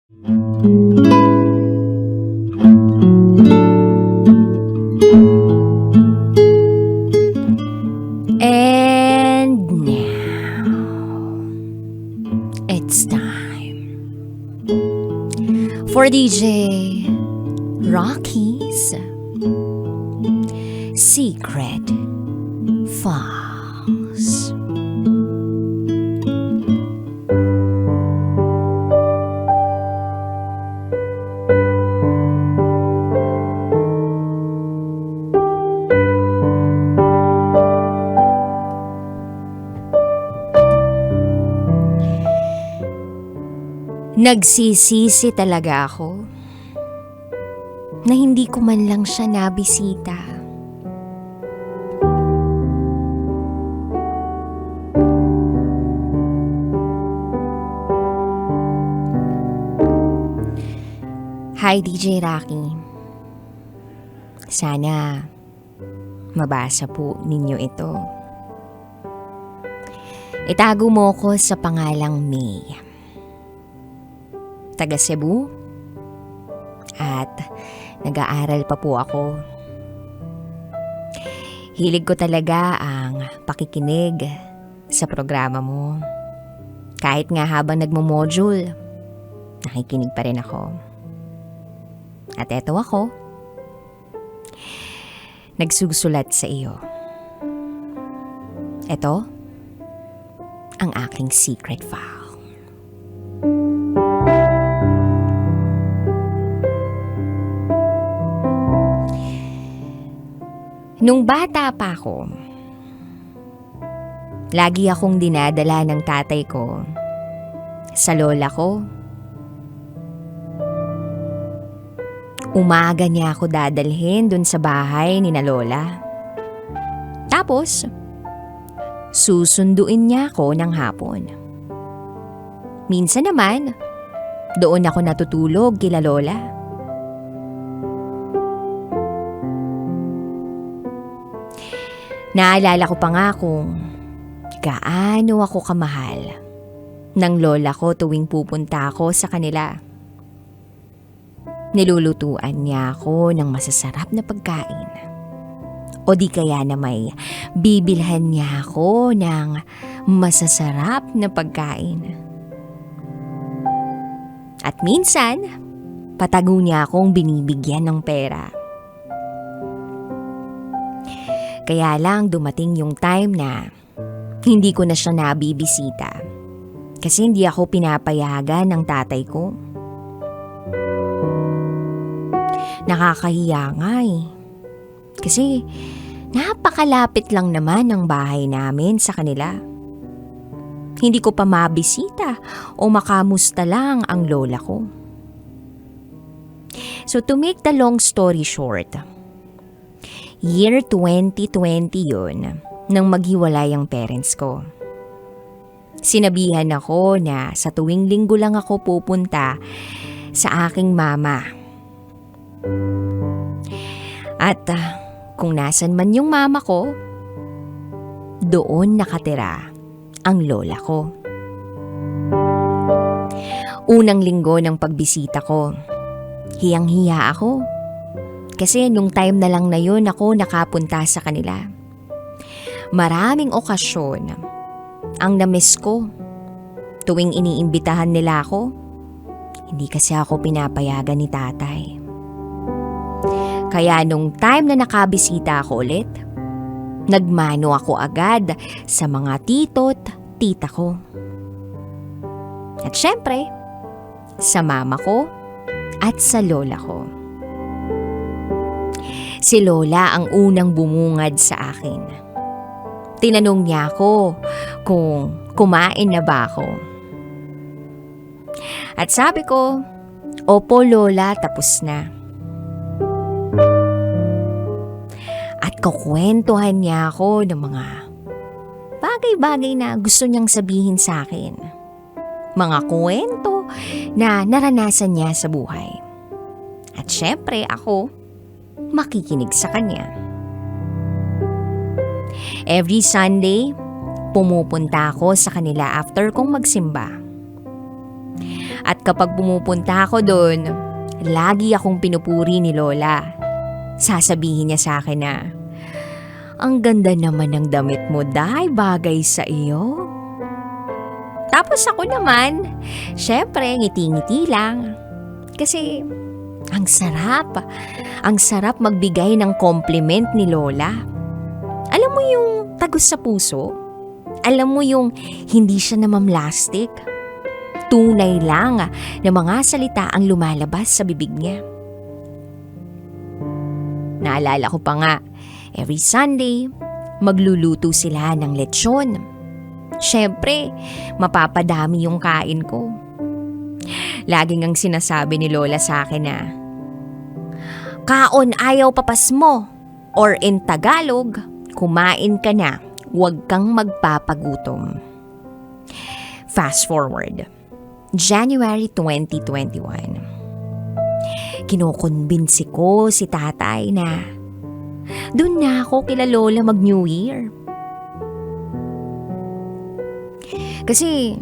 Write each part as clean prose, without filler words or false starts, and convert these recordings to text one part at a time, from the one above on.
And now, it's time for DJ Rocky's Secret Files. Nagsisisi talaga ako na hindi ko man lang siya nabisita. Hi DJ Rocky. Sana mabasa po ninyo ito. Itago mo ko sa pangalang May. Taga Cebu at nag-aaral pa po ako. Hilig ko talaga ang pakikinig sa programa mo. Kahit nga habang nagmo-module, nakikinig pa rin ako. At eto ako, nagsusulat sa iyo. Eto, ang aking secret file. Nung bata pa ako, lagi akong dinadala ng tatay ko sa lola ko. Umaga niya ako dadalhin dun sa bahay ni na lola. Tapos, susunduin niya ako ng hapon. Minsan naman, doon ako natutulog kila lola. Naalala ko pa nga kung gaano ako kamahal ng lola ko tuwing pupunta ako sa kanila. Nilulutuan niya ako ng masasarap na pagkain. O di kaya na may bibilhan niya ako ng masasarap na pagkain. At minsan, patago niya akong binibigyan ng pera. Kaya lang dumating yung time na hindi ko na siya nabibisita kasi hindi ako pinapayagan ng tatay ko. Nakakahiya nga eh. Kasi napakalapit lang naman ng bahay namin sa kanila. Hindi ko pa mabisita o makamusta lang ang lola ko. So to make the long story short, year 2020 yun nang maghiwalay ang parents ko. Sinabihan ako na sa tuwing linggo lang ako pupunta sa aking mama. At kung nasan man yung mama ko, doon nakatira ang lola ko. Unang linggo ng pagbisita ko, hiyang-hiya ako. Kasi nung time na lang na yun ako nakapunta sa kanila. Maraming okasyon ang na-miss ko. Tuwing iniimbitahan nila ako, hindi kasi ako pinapayagan ni tatay. Kaya nung time na nakabisita ako ulit, nagmano ako agad sa mga tito't tita ko. At syempre, sa mama ko at sa lola ko. Si lola ang unang bumungad sa akin. Tinanong niya ako kung kumain na ba ako. At sabi ko, opo lola, tapos na. At kukwentuhan niya ako ng mga bagay-bagay na gusto niyang sabihin sa akin. Mga kwento na naranasan niya sa buhay. At syempre ako, makikinig sa kanya. Every Sunday, pumupunta ako sa kanila after kong magsimba. At kapag pumupunta ako doon, lagi akong pinupuri ni Lola. Sasabihin niya sa akin na, "Ang ganda naman ng damit mo, Day, bagay sa iyo." Tapos ako naman, syempre ngiti-ngiti lang. Kasi ang sarap magbigay ng compliment ni Lola. Alam mo yung tagos sa puso? Alam mo yung hindi siya namamlastik? Tunay lang na mga salita ang lumalabas sa bibig niya. Naalala ko pa nga, every Sunday, magluluto sila ng lechon. Siyempre, mapapadami yung kain ko. Laging ang sinasabi ni Lola sa akin na, "Kaon ayaw papas mo," or in Tagalog, "Kumain ka na, huwag kang magpapagutom." Fast forward, January 2021. Kinukumbinsi ko si tatay na doon na ako kila Lola mag-New Year. Kasi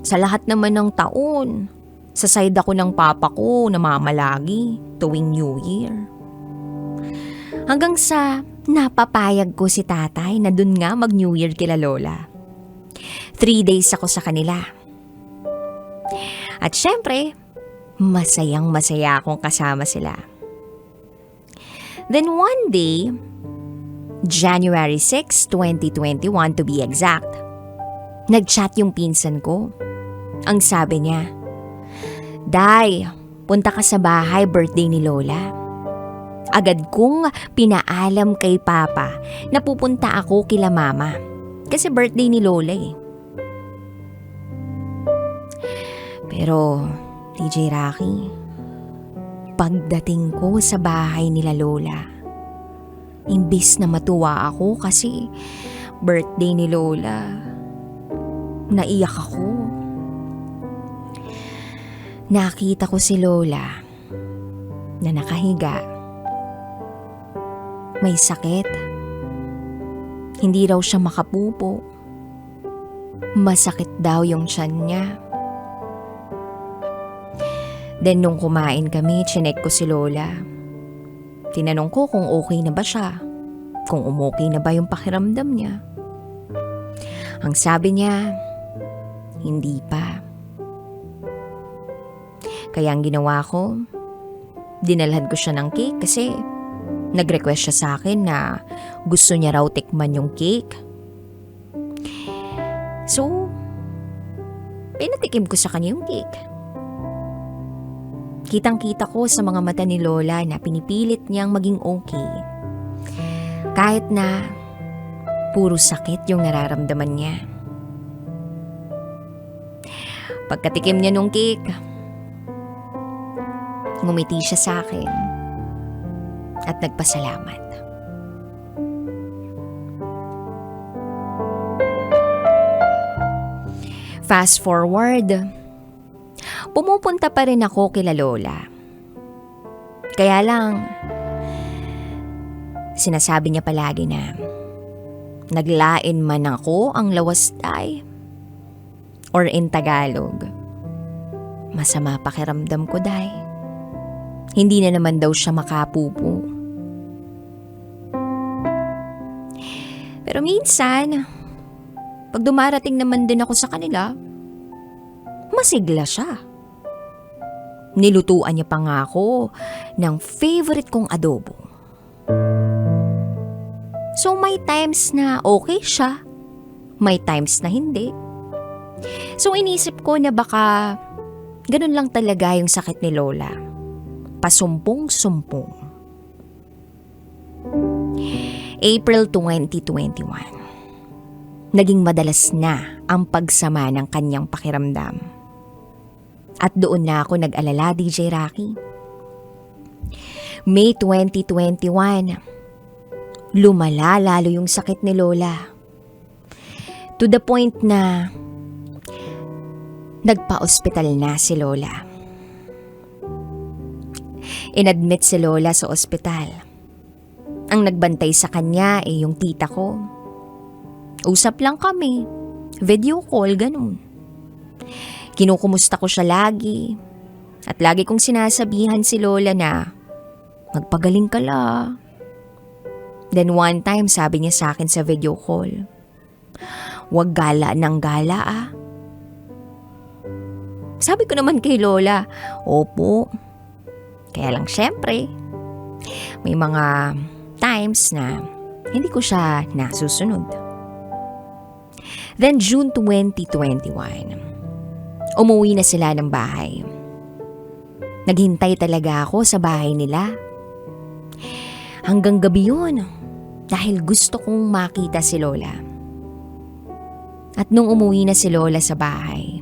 sa lahat naman ng taon, sa side ako ng papa ko namamalagi tuwing New Year. Hanggang sa napapayag ko si tatay na dun nga mag-New Year kila Lola. 3 days ako sa kanila. At syempre, masayang masaya akong kasama sila. Then one day, January 6, 2021 to be exact, nag-chat yung pinsan ko. Ang sabi niya, "Day, punta ka sa bahay, birthday ni Lola." Agad kong pinaalam kay Papa na pupunta ako kila Mama. Kasi birthday ni Lola eh. Pero, DJ Rocky, pagdating ko sa bahay nila Lola, imbis na matuwa ako kasi birthday ni Lola, naiyak ako. Nakita ko si Lola na nakahiga. May sakit. Hindi raw siya makapupo. Masakit daw yung tiyan niya. Then nung kumain kami, chinek ko si Lola. Tinanong ko kung okay na ba siya, kung umokay na ba yung pakiramdam niya. Ang sabi niya, hindi pa. Kaya ang ginawa ko, dinalhan ko siya ng cake kasi nag-request siya sa akin na gusto niya raw tikman yung cake. So, pinatikim ko sa kanya yung cake. Kitang-kita ko sa mga mata ni Lola na pinipilit niyang maging okay. Kahit na puro sakit yung nararamdaman niya. Pagkatikim niya nung cake, ngumiti siya sa akin at nagpasalamat. Fast forward, pumupunta pa rin ako kila Lola. Kaya lang, sinasabi niya palagi na naglain man ako ang lawas tay. Or in Tagalog, masama pakiramdam ko day. Hindi na naman daw siya makapupo. Pero minsan, pag dumarating naman din ako sa kanila, masigla siya. Nilutuan niya pa nga ako ng favorite kong adobo. So may times na okay siya, may times na hindi. So inisip ko na baka ganun lang talaga yung sakit ni Lola. Pasumpong-sumpong. April 2021. Naging madalas na ang pagsama ng kanyang pakiramdam. At doon na ako nag-alala, DJ Rocky. May 2021. Lumala lalo yung sakit ni Lola. To the point na nagpa-ospital na si Lola. Inadmit si Lola sa ospital. Ang nagbantay sa kanya ay yung tita ko. Usap lang kami. Video call, ganun. Kinukumusta ko siya lagi. At lagi kong sinasabihan si Lola na, magpagaling ka la. Then one time sabi niya sa akin sa video call, wag gala ng gala ah. Sabi ko naman kay Lola, opo. Kaya lang syempre, may mga times na hindi ko siya nasusunod. Then June 2021, umuwi na sila ng bahay. Naghintay talaga ako sa bahay nila. Hanggang gabi yun, dahil gusto kong makita si Lola. At nung umuwi na si Lola sa bahay,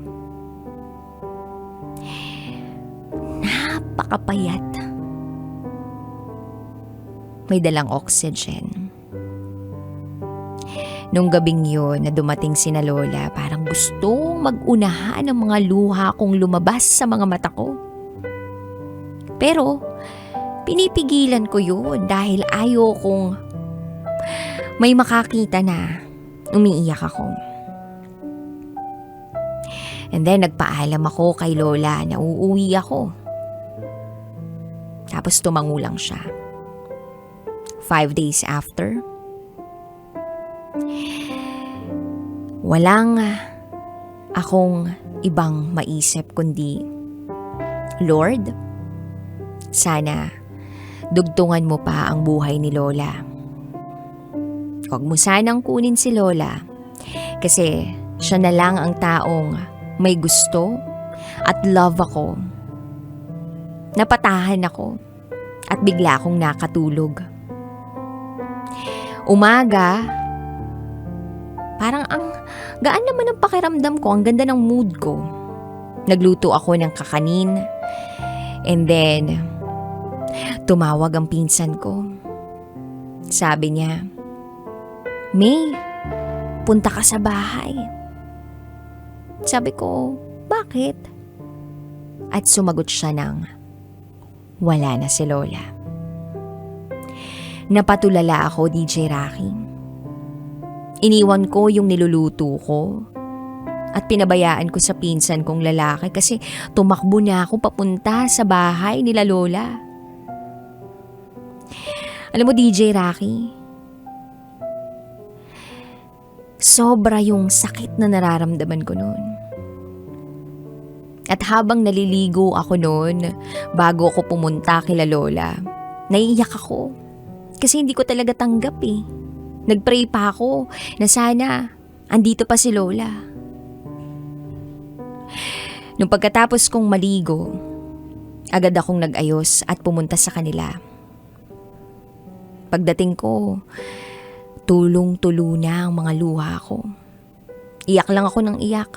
napakapayat. May dalang oxygen. Nung gabing yun na dumating sina Lola, parang gustong mag-unahan ang mga luha kong lumabas sa mga mata ko. Pero, pinipigilan ko yun dahil ayaw kong may makakita na umiiyak ako. And then, nagpaalam ako kay Lola na uuwi ako. Tapos tumango lang siya. 5 days after, walang akong ibang maisip kundi, Lord, sana dugtungan mo pa ang buhay ni Lola. Huwag mo sanang kunin si Lola kasi siya na lang ang taong may gusto at love ako. Napatahan ako at bigla akong nakatulog. Umaga, parang ang gaan naman ang pakiramdam ko, ang ganda ng mood ko. Nagluto ako ng kakanin and then tumawag ang pinsan ko. Sabi niya, May, punta ka sa bahay. Sabi ko, bakit? At sumagot siya ng, wala na si Lola. Napatulala ako, DJ Rocky. Iniwan ko yung niluluto ko at pinabayaan ko sa pinsan kong lalaki kasi tumakbo na ako papunta sa bahay nila Lola. Alam mo, DJ Rocky, sobra yung sakit na nararamdaman ko noon. At habang naliligo ako noon, bago ako pumunta kila Lola, naiiyak ako. Kasi hindi ko talaga tanggap eh. Nagpray pa ako na sana andito pa si Lola. Nung pagkatapos kong maligo, agad akong nag-ayos at pumunta sa kanila. Pagdating ko, tulong-tulo na ang mga luha ko. Iyak lang ako ng iyak.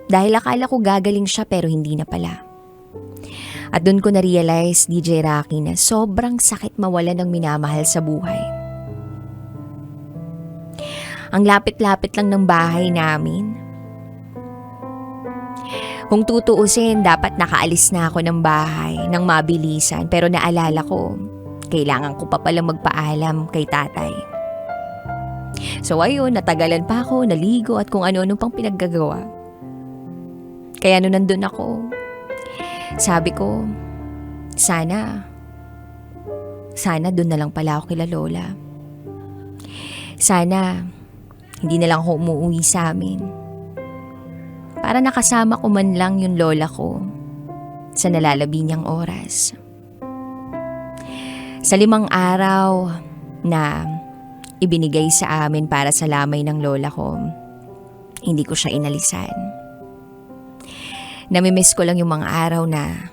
Dahil akala ko gagaling siya pero hindi na pala. At doon ko na-realize, DJ Rocky, na sobrang sakit mawala ng minamahal sa buhay. Ang lapit-lapit lang ng bahay namin. Kung tutuusin, dapat nakaalis na ako ng bahay ng mabilisan pero naalala ko, kailangan ko pa pala magpaalam kay tatay. So ayun, natagalan pa ako, naligo at kung ano-ano pang pinaggagawa. Kaya nung nandun ako, sabi ko, sana dun na lang pala ako kila Lola. Sana hindi na lang ako umuwi sa amin. Para nakasama ko man lang yung lola ko sa nalalabi niyang oras. Sa 5 araw na ibinigay sa amin para sa lamay ng lola ko, hindi ko siya inalisan. Namimiss ko lang yung mga araw na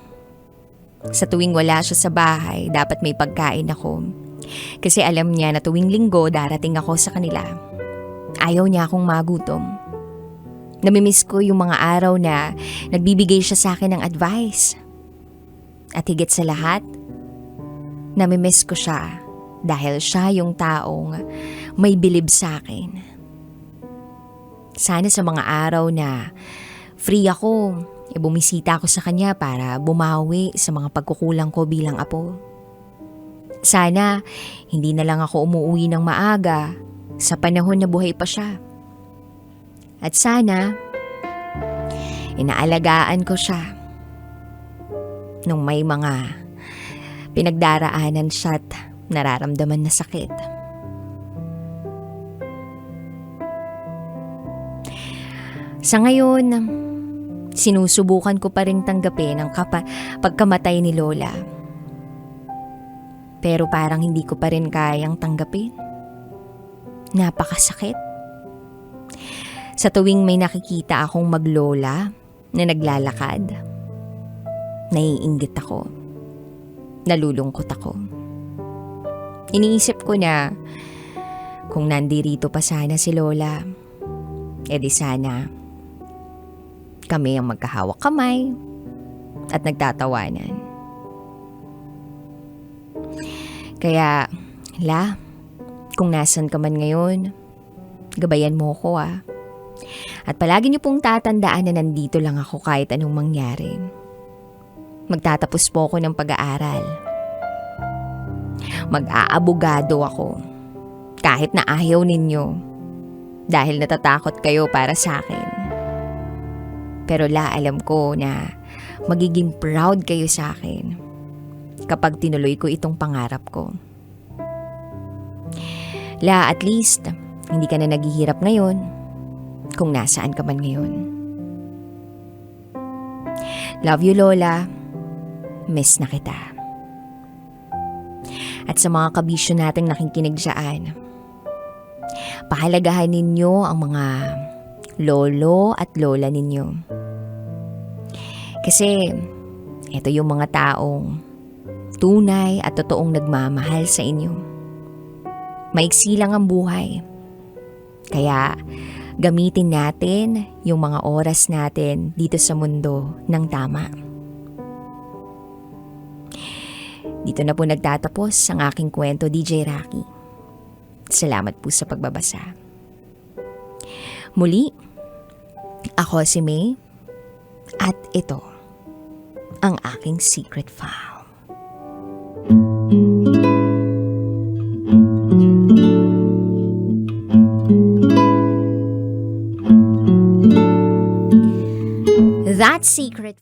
sa tuwing wala siya sa bahay, dapat may pagkain ako. Kasi alam niya na tuwing linggo darating ako sa kanila. Ayaw niya akong magutom. Namimiss ko yung mga araw na nagbibigay siya sa akin ng advice. At higit sa lahat, namimiss ko siya dahil siya yung taong may bilib sa akin. Sana sa mga araw na free ako, bumisita ako sa kanya para bumawi sa mga pagkukulang ko bilang apo. Sana hindi na lang ako umuwi ng maaga sa panahon na buhay pa siya. At sana Inaalagaan ko siya. Nung may mga pinagdaraanan siya at nararamdaman na sakit. Sa ngayon, sinusubukan ko pa rin tanggapin ang pagkamatay ni Lola. Pero parang hindi ko pa rin kayang tanggapin. Napakasakit. Sa tuwing may nakikita akong maglola na naglalakad, naiinggit ako. Nalulungkot ako. Iniisip ko na kung nandirito pa sana si Lola, edi sana kami ang magkahawak kamay at nagtatawanan. Kaya, La, kung nasan ka man ngayon, gabayan mo ko At palagi niyo pong tatandaan na nandito lang ako kahit anong mangyari. Magtatapos po ako ng pag-aaral. Mag-aabogado ako. Kahit na ayaw ninyo. Dahil natatakot kayo para sa akin. Pero La, alam ko na magiging proud kayo sa akin kapag tinuloy ko itong pangarap ko. La, at least, hindi ka na naghihirap ngayon kung nasaan ka man ngayon. Love you, Lola. Miss na kita. At sa mga kabisyo nating nakikinig dyan, pahalagahan ninyo ang mga lolo at lola ninyo. Kasi, ito yung mga taong tunay at totoong nagmamahal sa inyo. Maiksi lang ang buhay. Kaya, gamitin natin yung mga oras natin dito sa mundo ng tama. Dito na po nagtatapos ang aking kwento, DJ Rocky. Salamat po sa pagbabasa. Muli, ako si May at ito ang aking secret file. That secret